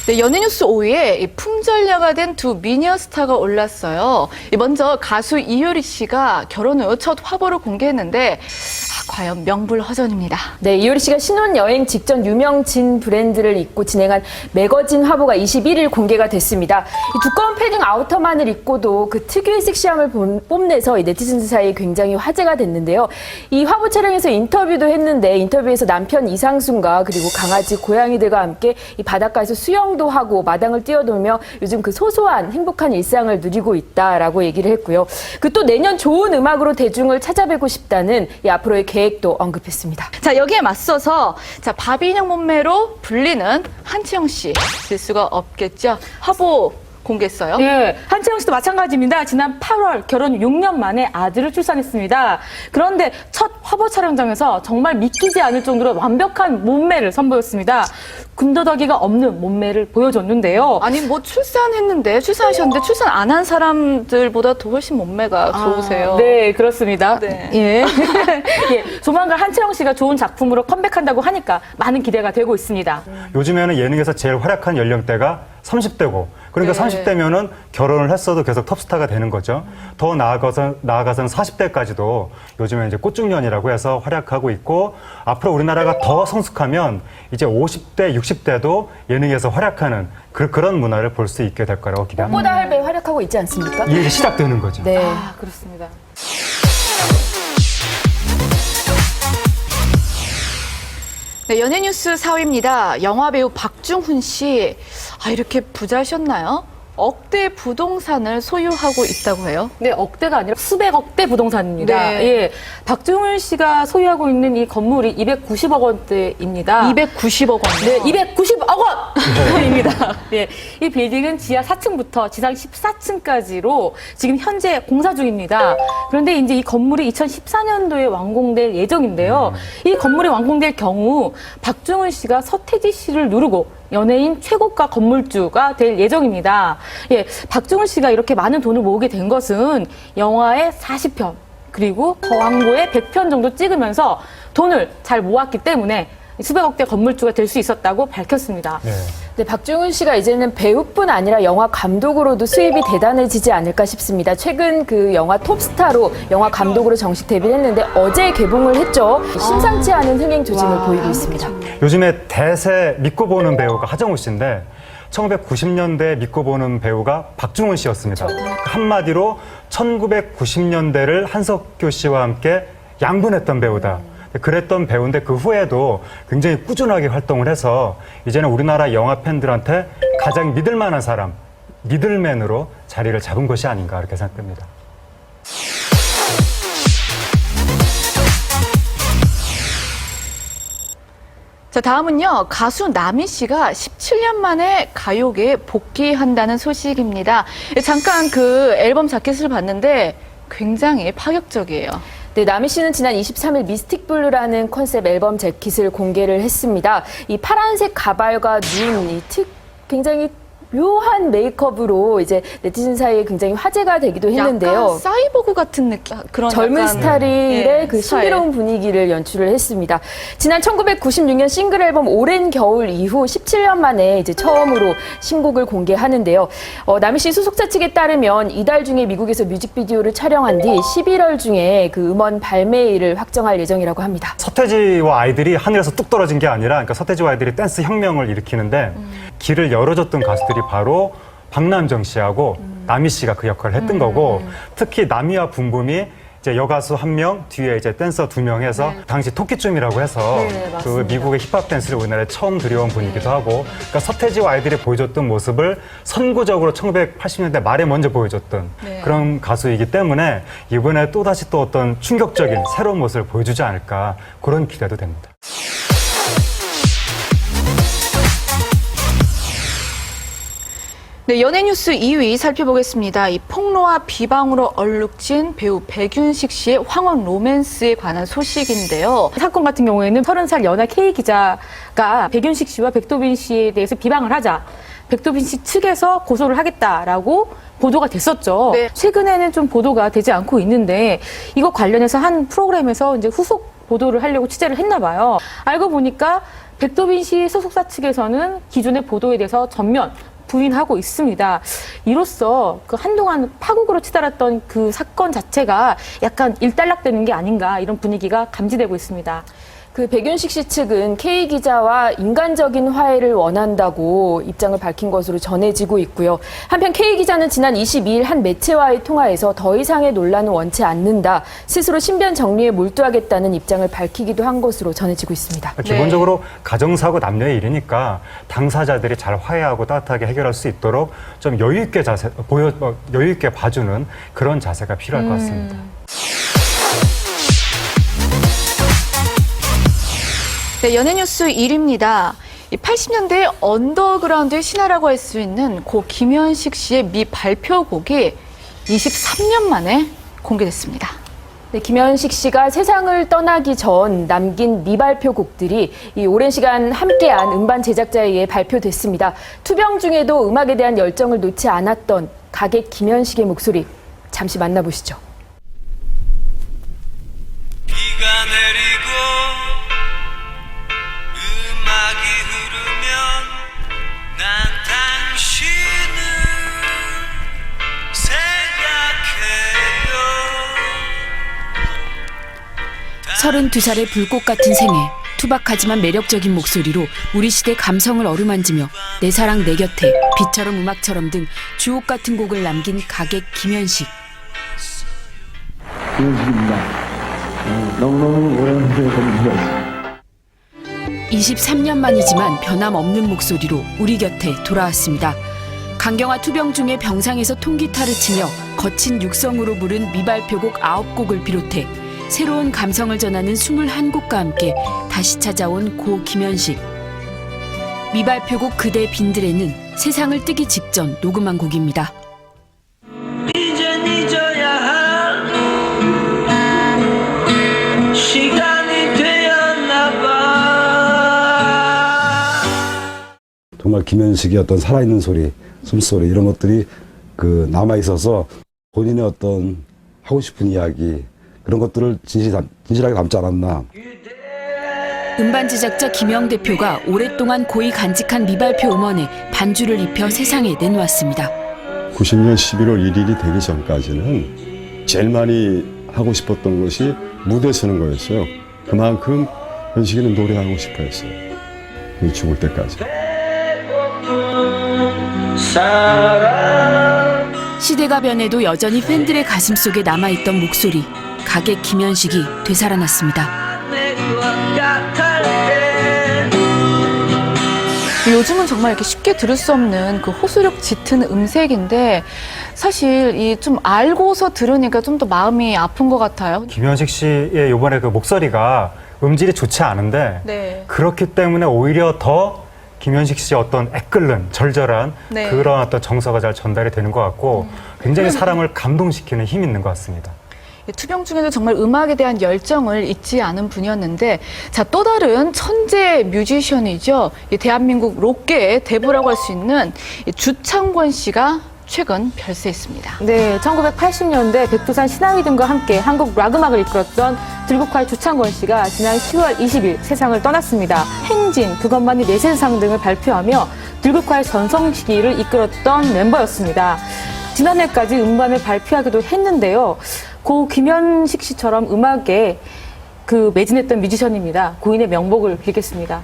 네, 연예뉴스 5위에 품절녀가 된 두 미녀 스타가 올랐어요. 먼저 가수 이효리 씨가 결혼 후 첫 화보를 공개했는데 과연 명불허전입니다. 네, 이효리 씨가 신혼여행 직전 유명 진 브랜드를 입고 진행한 매거진 화보가 21일 공개가 됐습니다. 이 두꺼운 패딩 아우터만을 입고도 그 특유의 섹시함을 뽐내서 이 네티즌 사이에 굉장히 화제가 됐는데요. 이 화보 촬영에서 인터뷰도 했는데 인터뷰에서 남편 이상순과 그리고 강아지, 고양이들과 함께 이 바닷가에서 수영도 하고 마당을 뛰어놀며 요즘 그 소소한 행복한 일상을 누리고 있다라고 얘기를 했고요. 그 또 내년 좋은 음악으로 대중을 찾아뵈고 싶다는 이 앞으로의 계획도 언급했습니다. 자, 여기에 맞서서 바비 인형 몸매로 불리는 한채영 씨 질 수가 없겠죠. 화보 공개했어요. 예, 한채영 씨도 마찬가지입니다. 지난 8월 결혼 6년 만에 아들을 출산했습니다. 그런데 첫 화보 촬영장에서 정말 믿기지 않을 정도로 완벽한 몸매를 선보였습니다. 군더더기가 없는 몸매를 보여줬는데요. 아니 출산하셨는데 출산 안 한 사람들보다 더 훨씬 몸매가 좋으세요. 네, 그렇습니다. 네. 예. 예, 조만간 한채영 씨가 좋은 작품으로 컴백한다고 하니까 많은 기대가 되고 있습니다. 요즘에는 예능에서 제일 활약한 연령대가 30대고 그러니까 네. 30대면은 결혼을 했어도 계속 톱스타가 되는 거죠. 더 나아가서는 40대까지도 요즘에 이제 꽃중년이라고 해서 활약하고 있고 앞으로 우리나라가 더 성숙하면 이제 50대, 60대도 예능에서 활약하는 그런 문화를 볼 수 있게 될 거라고 기대합니다. 꽃보다 할배 활약하고 있지 않습니까? 이게 이제 시작되는 거죠. 네. 그렇습니다. 네, 연예뉴스 4위입니다. 영화배우 박중훈 씨. 이렇게 부자셨나요? 억대 부동산을 소유하고 있다고 해요. 네, 억대가 아니라 수백억 대 부동산입니다. 네. 예, 박중훈 씨가 소유하고 있는 이 건물이 290억 원대입니다. 290억 원. 네, 290억 원입니다. 예, 이 빌딩은 지하 4층부터 지상 14층까지로 지금 현재 공사 중입니다. 그런데 이제 이 건물이 2014년도에 완공될 예정인데요. 이 건물이 완공될 경우 박중훈 씨가 서태지 씨를 누르고 연예인 최고가 건물주가 될 예정입니다. 예, 박중훈 씨가 이렇게 많은 돈을 모으게 된 것은 영화의 40편 그리고 거왕고의 100편 정도 찍으면서 돈을 잘 모았기 때문에 수백억대 건물주가 될 수 있었다고 밝혔습니다. 네. 네, 박중훈 씨가 이제는 배우뿐 아니라 영화 감독으로도 수입이 대단해지지 않을까 싶습니다. 최근 그 영화 톱스타로 영화 감독으로 정식 데뷔를 했는데 어제 개봉을 했죠. 심상치 않은 흥행 조짐을 보이고 있습니다. 요즘에 대세 믿고 보는 배우가 하정우 씨인데 1990년대에 믿고 보는 배우가 박중훈 씨였습니다. 한마디로 1990년대를 한석규 씨와 함께 양분했던 배우다. 그랬던 배우인데 그 후에도 굉장히 꾸준하게 활동을 해서 이제는 우리나라 영화 팬들한테 가장 믿을 만한 사람, 미들맨으로 자리를 잡은 것이 아닌가 이렇게 생각됩니다. 자, 다음은요. 가수 나미 씨가 17년 만에 가요계에 복귀한다는 소식입니다. 잠깐 그 앨범 자켓을 봤는데 굉장히 파격적이에요. 네, 나미 씨는 지난 23일 미스틱 블루라는 컨셉 앨범 재킷을 공개를 했습니다. 이 파란색 가발과 눈, 굉장히 묘한 메이크업으로 이제 네티즌 사이에 굉장히 화제가 되기도 했는데요. 약간 사이보그 같은 느낌, 그런 젊은 약간, 스타일의 그 스타일. 신비로운 분위기를 연출을 했습니다. 지난 1996년 싱글 앨범 오랜 겨울 이후 17년 만에 이제 처음으로 신곡을 공개하는데요. 나미 씨 소속사 측에 따르면 이달 중에 미국에서 뮤직비디오를 촬영한 뒤 11월 중에 그 음원 발매일을 확정할 예정이라고 합니다. 서태지와 아이들이 하늘에서 뚝 떨어진 게 아니라 그러니까 서태지와 아이들이 댄스 혁명을 일으키는데 길을 열어줬던 가수들이 바로 박남정 씨하고 나미 씨가 그 역할을 했던 거고 특히 나미와 붐붐이 이제 여가수 1명 뒤에 이제 댄서 2명 해서 당시 토끼춤이라고 해서 그 미국의 힙합 댄스를 우리나라에 처음 들여온 분이기도 하고 그러니까 서태지와 아이들이 보여줬던 모습을 선구적으로 1980년대 말에 먼저 보여줬던 그런 가수이기 때문에 이번에 또다시 또 어떤 충격적인 새로운 모습을 보여주지 않을까 그런 기대도 됩니다. 네, 연예뉴스 2위 살펴보겠습니다. 이 폭로와 비방으로 얼룩진 배우 백윤식 씨의 황혼 로맨스에 관한 소식인데요. 사건 같은 경우에는 30살 연하 K 기자가 백윤식 씨와 백도빈 씨에 대해서 비방을 하자 백도빈 씨 측에서 고소를 하겠다라고 보도가 됐었죠. 네. 최근에는 좀 보도가 되지 않고 있는데 이거 관련해서 한 프로그램에서 이제 후속 보도를 하려고 취재를 했나 봐요. 알고 보니까 백도빈 씨 소속사 측에서는 기존의 보도에 대해서 전면 부인하고 있습니다. 이로써 그 한동안 파국으로 치달았던 그 사건 자체가 약간 일단락되는 게 아닌가 이런 분위기가 감지되고 있습니다. 그 백윤식 씨 측은 K 기자와 인간적인 화해를 원한다고 입장을 밝힌 것으로 전해지고 있고요. 한편 K 기자는 지난 22일 한 매체와의 통화에서 더 이상의 논란은 원치 않는다. 스스로 신변 정리에 몰두하겠다는 입장을 밝히기도 한 것으로 전해지고 있습니다. 기본적으로 가정사고 남녀의 일이니까 당사자들이 잘 화해하고 따뜻하게 해결할 수 있도록 좀 여유 있게 여유 있게 봐주는 그런 자세가 필요할 것 같습니다. 네, 연예뉴스 1위입니다. 80년대 언더그라운드의 신화라고 할 수 있는 고 김현식 씨의 미 발표곡이 23년 만에 공개됐습니다. 네, 김현식 씨가 세상을 떠나기 전 남긴 미발표 곡들이 이 오랜 시간 함께한 음반 제작자에 의해 발표됐습니다. 투병 중에도 음악에 대한 열정을 놓지 않았던 가객 김현식의 목소리 잠시 만나보시죠. 비가 내리고 음악이 흐르면 난 당신을 생각해요. 32살의 불꽃 같은 생애, 투박하지만 매력적인 목소리로 우리 시대 감성을 어루만지며 내 사랑 내 곁에, 빛처럼 음악처럼 등 주옥 같은 곡을 남긴 가객 김현식. 김현식입니다. 너무너무 오랜만에 뵙는 것 같습니다. 23년 만이지만 변함없는 목소리로 우리 곁에 돌아왔습니다. 강경화 투병 중에 병상에서 통기타를 치며 거친 육성으로 부른 미발표곡 9곡을 비롯해 새로운 감성을 전하는 21곡과 함께 다시 찾아온 고 김현식. 미발표곡 그대 빈들에는 세상을 뜨기 직전 녹음한 곡입니다. 이젠 잊어야 할 시간이 되었나 봐. 정말 김현식의 어떤 살아있는 소리, 숨소리 이런 것들이 남아 있어서 본인의 어떤 하고 싶은 이야기 그런 것들을 진실하게 담지 않았나. 음반 제작자 김영 대표가 오랫동안 고이 간직한 미발표 음원에 반주를 입혀 세상에 내놓았습니다. 90년 11월 1일이 되기 전까지는 제일 많이 하고 싶었던 것이 무대 서는 거였어요. 그만큼 현식이는 노래하고 싶어 했어요. 죽을 때까지. 시대가 변해도 여전히 팬들의 가슴속에 남아있던 목소리, 가객 김현식이 되살아났습니다. 요즘은 정말 이렇게 쉽게 들을 수 없는 그 호소력 짙은 음색인데 사실 이 좀 알고서 들으니까 좀 더 마음이 아픈 것 같아요. 김현식 씨의 이번에 그 목소리가 음질이 좋지 않은데 네. 그렇기 때문에 오히려 더 김현식 씨의 어떤 애끓는 절절한 네. 그런 어떤 정서가 잘 전달이 되는 것 같고 굉장히 사람을 감동시키는 힘이 있는 것 같습니다. 투병 중에도 정말 음악에 대한 열정을 잊지 않은 분이었는데 자, 또 다른 천재 뮤지션이죠. 이 대한민국 록계의 대부라고 할 수 있는 이 주창권 씨가 최근 별세했습니다. 네, 1980년대 백두산 신화위 등과 함께 한국 락 음악을 이끌었던 들국화의 주창권 씨가 지난 10월 20일 세상을 떠났습니다. 행진, 그것만이 내 세상 등을 발표하며 들국화의 전성 시기를 이끌었던 멤버였습니다. 지난해까지 음반을 발표하기도 했는데요. 고 김현식 씨처럼 음악에 매진했던 뮤지션입니다. 고인의 명복을 빌겠습니다.